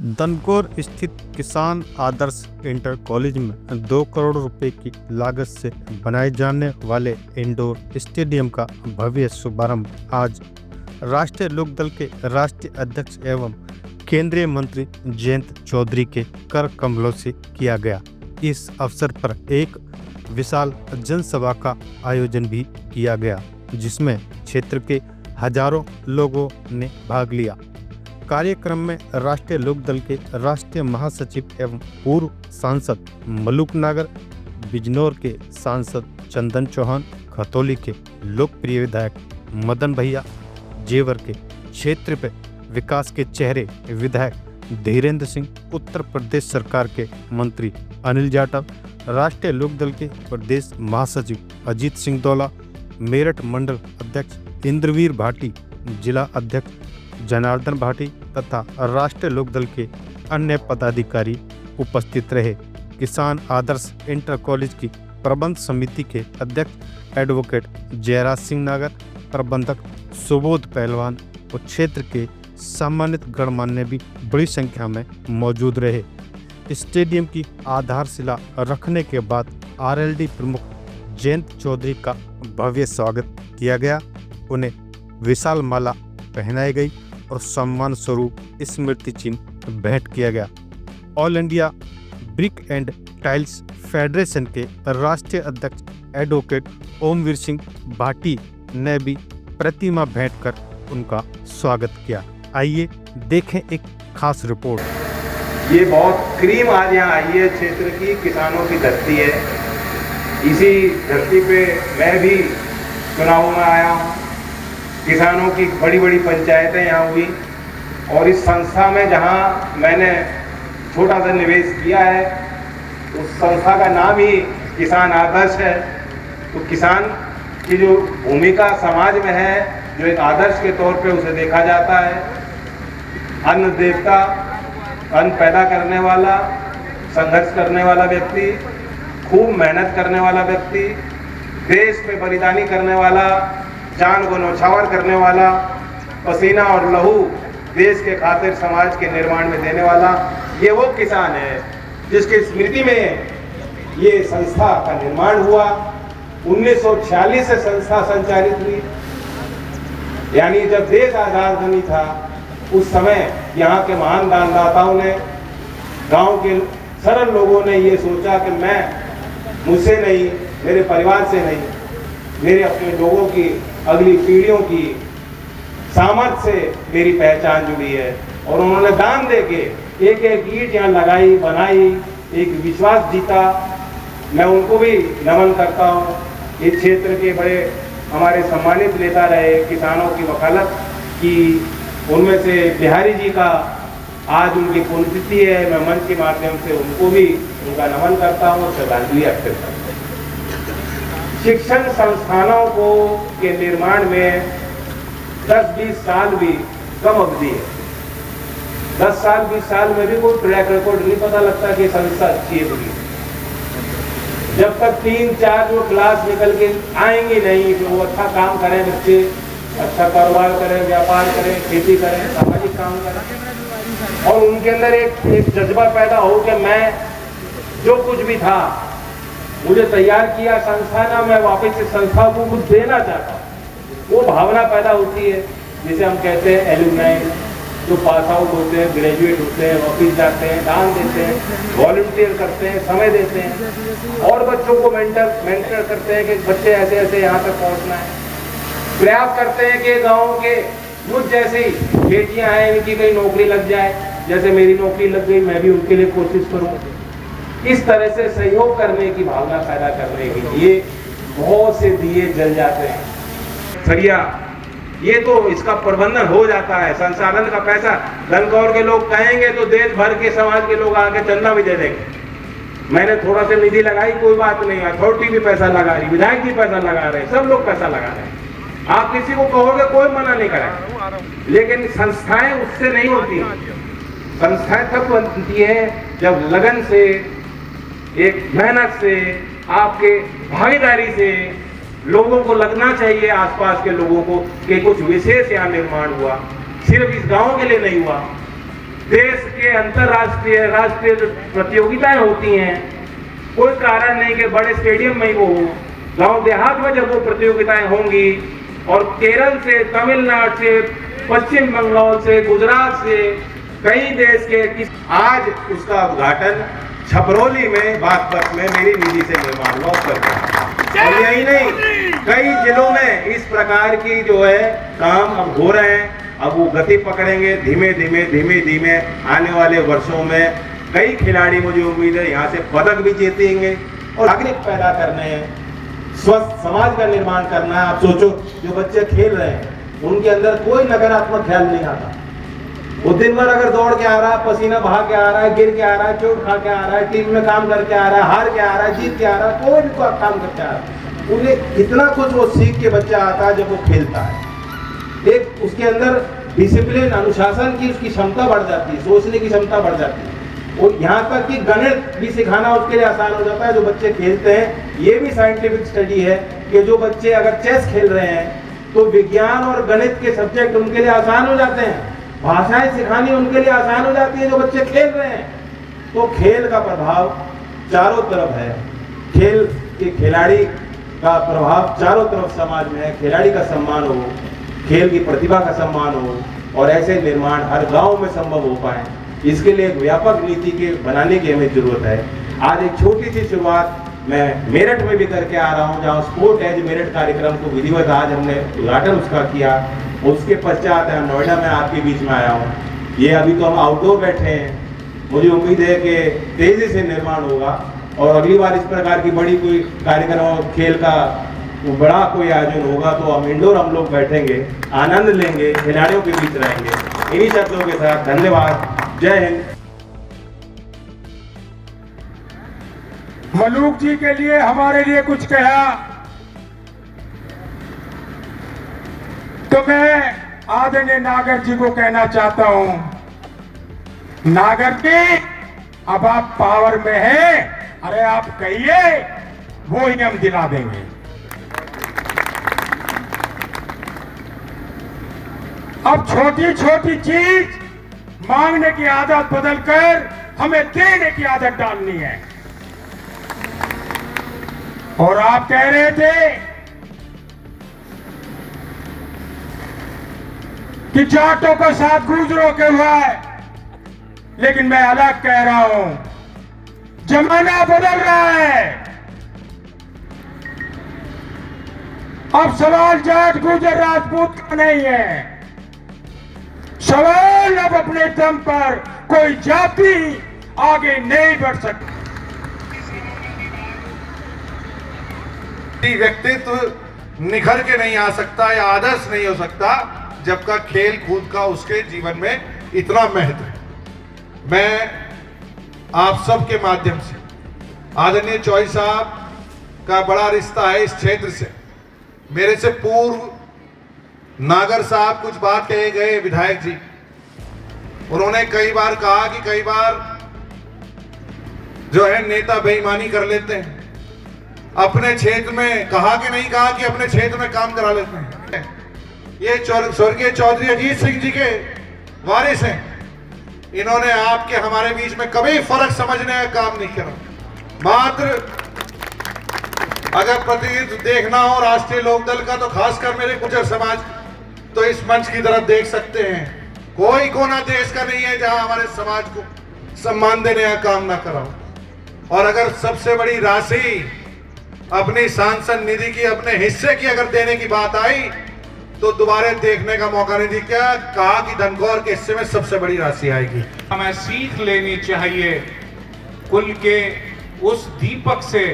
दनकौर स्थित किसान आदर्श inter college में 2 करोड़ रुपए की लागत से बनाए जाने वाले इंडोर स्टेडियम का भव्य शुभारंभ आज राष्ट्रीय लोकदल के राष्ट्रीय अध्यक्ष एवं केंद्रीय मंत्री जयंत चौधरी के कर कमलों से किया गया। इस अवसर पर एक विशाल जनसभा का आयोजन भी किया गया, जिसमें क्षेत्र के हजारों लोगों ने भाग लिया। कार्यक्रम में राष्ट्रीय लोकदल के राष्ट्रीय महासचिव एवं पूर्व सांसद मलूक नागर, बिजनौर के सांसद चंदन चौहान, खतौली के लोकप्रिय विधायक मदन भैया, जेवर के क्षेत्र पे विकास के चेहरे विधायक धीरेन्द्र सिंह, उत्तर प्रदेश सरकार के मंत्री अनिल जाटव, राष्ट्रीय लोकदल के प्रदेश महासचिव अजीत सिंह दौला, मेरठ मंडल अध्यक्ष इंद्रवीर भाटी, जिला अध्यक्ष जनार्दन भाटी तथा राष्ट्रीय लोकदल के अन्य पदाधिकारी उपस्थित रहे। किसान आदर्श इंटर कॉलेज की प्रबंध समिति के अध्यक्ष एडवोकेट जयराज सिंह नागर, प्रबंधक सुबोध पहलवान और क्षेत्र के सम्मानित गणमान्य भी बड़ी संख्या में मौजूद रहे। स्टेडियम की आधारशिला रखने के बाद आरएलडी प्रमुख जयंत चौधरी का भव्य स्वागत किया गया। उन्हें विशाल माला पहनाई गई और सम्मान स्वरूप स्मृति चिन्ह भेंट किया गया। All India brick and tiles federation के राष्ट्रीय अध्यक्ष एडवोकेट ओमवीर सिंह भाटी ने भी प्रतिमा भेंट कर उनका स्वागत किया। आइए देखें एक खास रिपोर्ट। ये बहुत क्रीम आज यहाँ आई है, क्षेत्र की किसानों की धरती है। इसी धरती पे मैं भी चुनाव में आया हूँ। किसानों की बड़ी बड़ी पंचायतें यहाँ हुई और इस संस्था में जहाँ मैंने छोटा सा निवेश किया है, उस संस्था का नाम ही किसान आदर्श है। तो किसान की जो भूमिका समाज में है, जो एक आदर्श के तौर पे उसे देखा जाता है। अन्न देवता, अन्न पैदा करने वाला, संघर्ष करने वाला व्यक्ति, खूब मेहनत करने वाला व्यक्ति, देश पे बलिदानी करने वाला, जान को न्यौछावर करने वाला, पसीना और लहू देश के खातिर समाज के निर्माण में देने वाला, ये वो किसान है जिसकी स्मृति में ये संस्था का निर्माण हुआ। 1946 से संस्था संचालित हुई, यानी जब देश आजाद नहीं था उस समय यहाँ के महान दानदाताओं ने, गांव के सरल लोगों ने ये सोचा कि मुझसे नहीं, मेरे परिवार से नहीं, मेरे अपने लोगों की, अगली पीढ़ियों की सामर्थ्य से मेरी पहचान जुड़ी है। और उन्होंने दान देके एक एक ईंट यहाँ लगाई, बनाई, एक विश्वास जीता। मैं उनको भी नमन करता हूँ। इस क्षेत्र के बड़े हमारे सम्मानित नेता रहे, किसानों की वकालत की, उनमें से बिहारी जी का आज उनकी पुण्यतिथि है। मैं मंच के माध्यम से उनको भी उनका नमन करता हूँ, श्रद्धांजलि अर्पित करता हूँ। शिक्षण संस्थानों को के निर्माण में 10-20 साल भी कम अवधि है। 10 साल 20 साल में भी कोई ट्रैक रिकॉर्ड नहीं पता लगता कि संस्था अच्छी है बुरी। जब तक 3-4 जो क्लास निकल के आएंगे नहीं कि वो अच्छा काम करें, बच्चे अच्छा कारोबार करें, व्यापार करें, खेती करें, सामाजिक काम करें, और उनके अंदर एक जज्बा पैदा हो कि मैं जो कुछ भी था, मुझे तैयार किया संस्था ना, मैं वापस से संस्था को कुछ देना चाहता हूँ। वो भावना पैदा होती है, जिसे हम कहते हैं एलुमनाई, जो पास आउट होते हैं, ग्रेजुएट होते हैं, वापस जाते हैं, दान देते हैं, वॉलंटियर करते हैं, समय देते हैं और बच्चों को मेंटर करते हैं कि बच्चे ऐसे ऐसे यहाँ तक पहुँचना है। प्रयास करते हैं कि गाँव के मुझ जैसी बेटियाँ हैं, इनकी कहीं नौकरी लग जाए, जैसे मेरी नौकरी लग गई, मैं भी उनके लिए कोशिश करूँ। इस तरह से सहयोग करने की भावना पैदा करने के लिए बहुत से दिए जल जाते हैं। सरिया ये तो इसका प्रबंधन हो जाता है, संसाधन का पैसा दनकौर के लोग कहेंगे तो देश भर के समाज के लोग आके चंदा भी दे देंगे। मैंने थोड़ा सा निधि लगाई, कोई बात नहीं, अथॉरिटी भी पैसा लगा रही, विधायक भी पैसा लगा रहे, सब लोग पैसा लगा रहे हैं। आप किसी को कहोगे कोई मना नहीं करेगा, लेकिन संस्थाएं उससे नहीं होती। संस्थाएं तब बनती है जब लगन से, एक मेहनत से, आपके भागीदारी से लोगों को लगना चाहिए, आसपास के लोगों को, कि कुछ विशेष यहाँ निर्माण हुआ। सिर्फ इस गांव के लिए नहीं हुआ, देश के अंतर्राष्ट्रीय राष्ट्रीय जो प्रतियोगिताएं होती हैं, कोई कारण नहीं कि बड़े स्टेडियम में ही वो हो। गांव देहात में जब वो प्रतियोगिताएं होंगी और केरल से, तमिलनाडु से, पश्चिम बंगाल से, गुजरात से, कई देश के, आज उसका उद्घाटन छपरौली में बागपत में मेरी निधि से निर्माण हुआ करके। और यही नहीं, कई जिलों में इस प्रकार की जो है काम अब हो रहे हैं। अब वो गति पकड़ेंगे धीमे धीमे आने वाले वर्षों में। कई खिलाड़ी, मुझे उम्मीद है, यहाँ से पदक भी जीतेंगे और नागरिक पैदा करने हैं, स्वस्थ समाज का निर्माण करना है। आप सोचो, जो बच्चे खेल रहे हैं उनके अंदर कोई नकारात्मक ख्याल नहीं आता। वो दिन भर अगर दौड़ के आ रहा है, पसीना बहा के आ रहा है, गिर के आ रहा है, चोट खा के आ रहा है, टीम में काम करके आ रहा है, हार के आ रहा है, जीत के आ रहा है, कोई भी काम करके आ रहा है, उन्हें इतना कुछ वो सीख के बच्चा आता है जब वो खेलता है। एक उसके अंदर डिसिप्लिन, अनुशासन की उसकी क्षमता बढ़ जाती है, सोचने की क्षमता बढ़ जाती है। और यहाँ तक कि गणित भी सिखाना उसके लिए आसान हो जाता है जो बच्चे खेलते हैं। ये भी साइंटिफिक स्टडी है कि जो बच्चे अगर चेस खेल रहे हैं तो विज्ञान और गणित के सब्जेक्ट उनके लिए आसान हो जाते हैं, भाषाएं सिखानी उनके लिए आसान हो जाती है जो बच्चे खेल रहे हैं। तो खेल का प्रभाव चारों तरफ है, खेल के खिलाड़ी का प्रभाव चारों तरफ समाज में है। खिलाड़ी का सम्मान हो, खेल की प्रतिभा का सम्मान हो और ऐसे निर्माण हर गांव में संभव हो पाए, इसके लिए एक व्यापक नीति के बनाने की हमें जरूरत है। आज एक छोटी सी शुरुआत मैं मेरठ में भी करके आ रहा हूं, जहां स्पोर्ट एज मेरठ कार्यक्रम को विधिवत आज हमने उद्घाटन उसका किया। उसके पश्चात नोएडा में आपके बीच में आया हूं। ये अभी तो हम आउटडोर बैठे हैं, मुझे उम्मीद है कि तेजी से निर्माण होगा और अगली बार इस प्रकार की बड़ी कोई कार्यक्रम, खेल का बड़ा कोई आयोजन होगा तो हम इंडोर हम लोग बैठेंगे, आनंद लेंगे, खिलाड़ियों के बीच रहेंगे। इन्हीं शब्दों के साथ धन्यवाद, जय हिंद। मलूक जी के लिए हमारे लिए कुछ कहा तो मैं आदरणीय नागर जी को कहना चाहता हूं, नागर जी अब आप पावर में हैं, अरे आप कहिए वो ही हम दिला देंगे। अब छोटी छोटी चीज मांगने की आदत बदलकर हमें देने की आदत डालनी है। और आप कह रहे थे कि जाटों का साथ गुजरों के हुआ है, लेकिन मैं अलग कह रहा हूं, जमाना बदल रहा है। अब सवाल जाट गुजर राजपूत का नहीं है, सवाल अब अपने दम पर कोई जाति आगे नहीं बढ़ सकती। व्यक्तित्व निखर के नहीं आ सकता या आदर्श नहीं हो सकता जब का खेल कूद का उसके जीवन में इतना महत्व है। मैं आप सबके माध्यम से, आदरणीय चौधरी साहब का बड़ा रिश्ता है इस क्षेत्र से। मेरे से पूर्व नागर साहब कुछ बात कहे गए, विधायक जी, उन्होंने कई बार कहा कि कई बार जो है नेता बेईमानी कर लेते हैं। अपने क्षेत्र में कहा कि नहीं कहा कि अपने क्षेत्र में काम करा लेते हैं। ये स्वर्गीय चौधरी अजीत सिंह जी के वारिस हैं। इन्होंने आपके हमारे बीच में कभी फर्क समझने का काम नहीं करा। मात्र अगर प्रतिनिधित्व देखना हो राष्ट्रीय लोकदल का तो खासकर मेरे गुर्जर समाज, तो इस मंच की तरफ देख सकते हैं। कोई कोना देश का नहीं है जहां हमारे समाज को सम्मान देने का काम ना करा। और अगर सबसे बड़ी राशि अपनी सांसद निधि की, अपने हिस्से की अगर देने की बात आई तो दोबारा देखने का मौका नहीं दिया। कहा कि धनकौर के हिस्से में सबसे बड़ी राशि आएगी। हमें सीख लेनी चाहिए कुल के उस दीपक से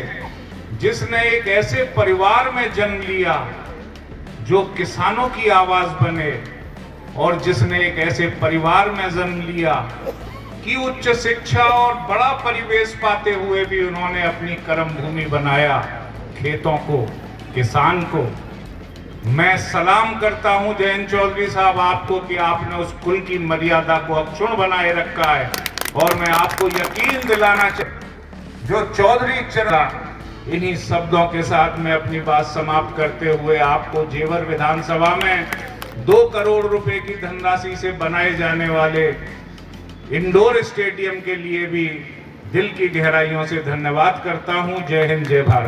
जिसने एक ऐसे परिवार में जन्म लिया जो किसानों की आवाज बने, और जिसने एक ऐसे परिवार में जन्म लिया कि उच्च शिक्षा और बड़ा परिवेश पाते हुए भी उन्होंने अपनी कर्म भूमि बनाया, खेतों को, किसान को। मैं सलाम करता हूं जयंत चौधरी साहब आपको कि आपने उस कुल की मर्यादा को अक्षुण्ण बनाए रखा है। और मैं आपको यकीन दिलाना जो चौधरी चरा, इन्हीं शब्दों के साथ मैं अपनी बात समाप्त करते हुए आपको जेवर विधानसभा में 2 करोड़ रुपए की धनराशि से बनाए जाने वाले इंडोर स्टेडियम के लिए भी दिल की गहराइयों से धन्यवाद करता हूं। जय हिंद, जय भारत।